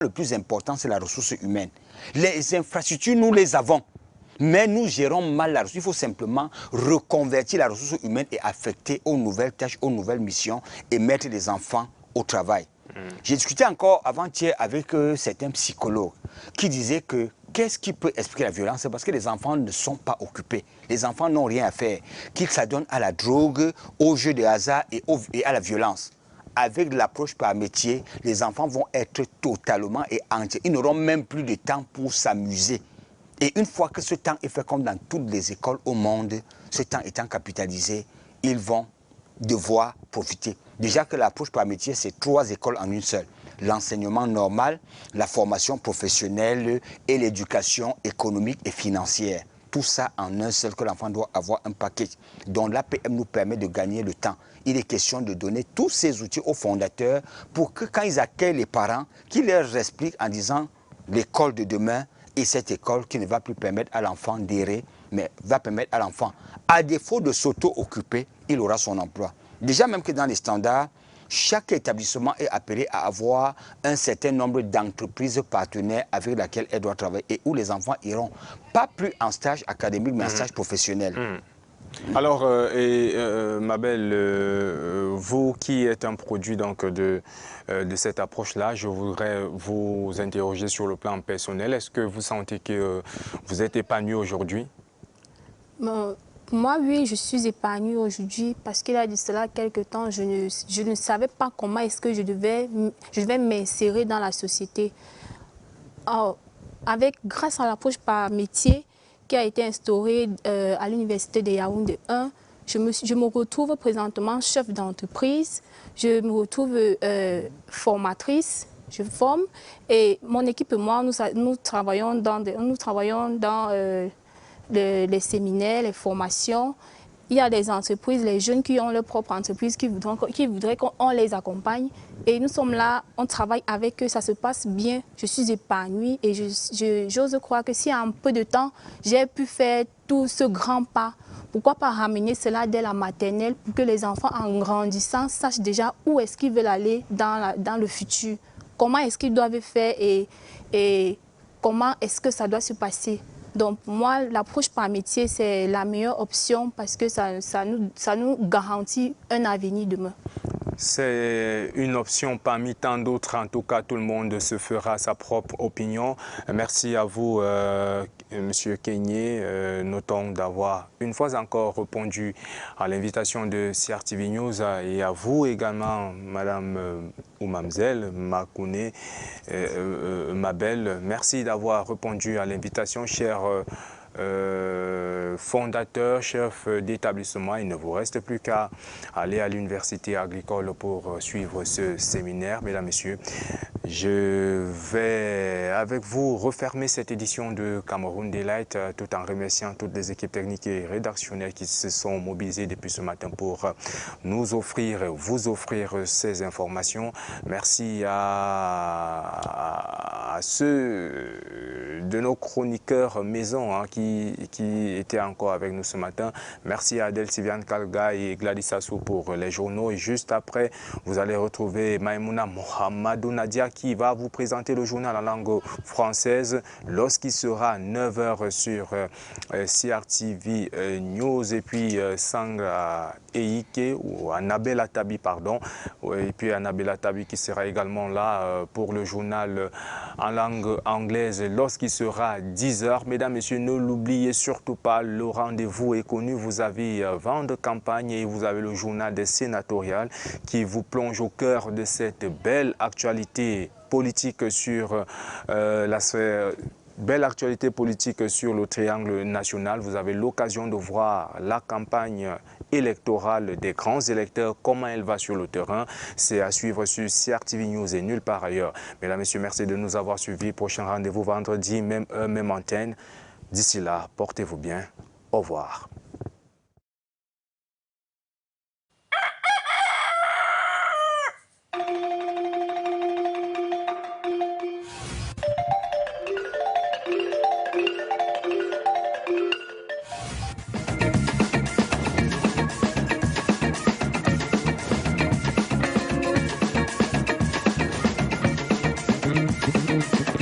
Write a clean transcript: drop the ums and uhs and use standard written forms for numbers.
Le plus important, c'est la ressource humaine. Les infrastructures, nous les avons. Mais nous gérons mal la ressource. Il faut simplement reconvertir la ressource humaine et affecter aux nouvelles tâches, aux nouvelles missions et mettre les enfants au travail. J'ai discuté encore avant-hier avec certains psychologues qui disaient que qu'est-ce qui peut expliquer la violence? C'est parce que les enfants ne sont pas occupés. Les enfants n'ont rien à faire. Qu'ils s'adonnent à la drogue, aux jeux de hasard et à la violence. Avec l'approche par métier, les enfants vont être totalement et entiers. Ils n'auront même plus de temps pour s'amuser. Et une fois que ce temps est fait comme dans toutes les écoles au monde, ce temps étant capitalisé, ils vont devoir profiter. Déjà que l'approche par métier, c'est 3 écoles en une seule. L'enseignement normal, la formation professionnelle et l'éducation économique et financière. Tout ça en un seul, que l'enfant doit avoir un package. Donc l'APM nous permet de gagner le temps. Il est question de donner tous ces outils aux fondateurs pour que quand ils accueillent les parents, qu'ils leur expliquent en disant l'école de demain est cette école qui ne va plus permettre à l'enfant d'errer, mais va permettre à l'enfant, à défaut de s'auto-occuper, il aura son emploi. Déjà même que dans les standards, chaque établissement est appelé à avoir un certain nombre d'entreprises partenaires avec lesquelles elle doit travailler et où les enfants iront pas plus en stage académique, mais en stage professionnel. Alors, Mabel, vous qui êtes un produit donc, de cette approche-là, je voudrais vous interroger sur le plan personnel. Est-ce que vous sentez que vous êtes épanoui aujourd'hui? Moi, oui, je suis épanouie aujourd'hui parce qu'il y a de cela quelques temps, je ne savais pas comment est-ce que je devais m'insérer dans la société. Alors, grâce à l'approche par métier qui a été instaurée à l'université de Yaoundé 1, je me retrouve présentement chef d'entreprise, je me retrouve formatrice, je forme et mon équipe et moi, nous travaillons dans les séminaires, les formations. Il y a des entreprises, les jeunes qui ont leur propre entreprise, qui voudraient qu'on les accompagne. Et nous sommes là, on travaille avec eux, ça se passe bien. Je suis épanouie et j'ose croire que si en un peu de temps, j'ai pu faire tout ce grand pas, pourquoi pas ramener cela dès la maternelle pour que les enfants, en grandissant, sachent déjà où est-ce qu'ils veulent aller dans le futur. Comment est-ce qu'ils doivent faire et comment est-ce que ça doit se passer. Donc, pour moi, l'approche par métier, c'est la meilleure option parce que ça nous garantit un avenir demain. C'est une option parmi tant d'autres. En tout cas, tout le monde se fera sa propre opinion. Merci à vous, Monsieur Keigné. Notons d'avoir une fois encore répondu à l'invitation de CRTV News et à vous également, Madame ou Mademoiselle Makouné, Mabel. Merci d'avoir répondu à l'invitation, cher fondateur, chef d'établissement. Il ne vous reste plus qu'à aller à l'université agricole pour suivre ce séminaire. Mesdames, Messieurs, je vais avec vous refermer cette édition de Cameroun Daylight tout en remerciant toutes les équipes techniques et rédactionnelles qui se sont mobilisées depuis ce matin pour nous offrir, vous offrir ces informations. Merci à ceux de nos chroniqueurs maison qui étaient encore avec nous ce matin. Merci à Adel Siviane Kalga et Gladys Assou pour les journaux. Et juste après, vous allez retrouver Maïmouna Mohamedou Nadia qui va vous présenter le journal en langue française lorsqu'il sera 9 h sur CRTV News. Et puis Sanga Eike ou Annabelle Atabi, pardon. Et puis Annabelle Atabi qui sera également là pour le journal en langue anglaise lorsqu'il sera 10 h. Mesdames, Messieurs, ne l'oubliez surtout pas, le rendez-vous est connu. Vous avez vent de campagne et vous avez le journal des sénatoriales qui vous plonge au cœur de cette belle actualité politique sur la sphère. Belle actualité politique sur le triangle national. Vous avez l'occasion de voir la campagne électorale des grands électeurs, comment elle va sur le terrain. C'est à suivre sur CRTV News et nulle part ailleurs. Mesdames, Messieurs, merci de nous avoir suivis. Prochain rendez-vous vendredi, même heure, même antenne. D'ici là, portez-vous bien. Au revoir. ici.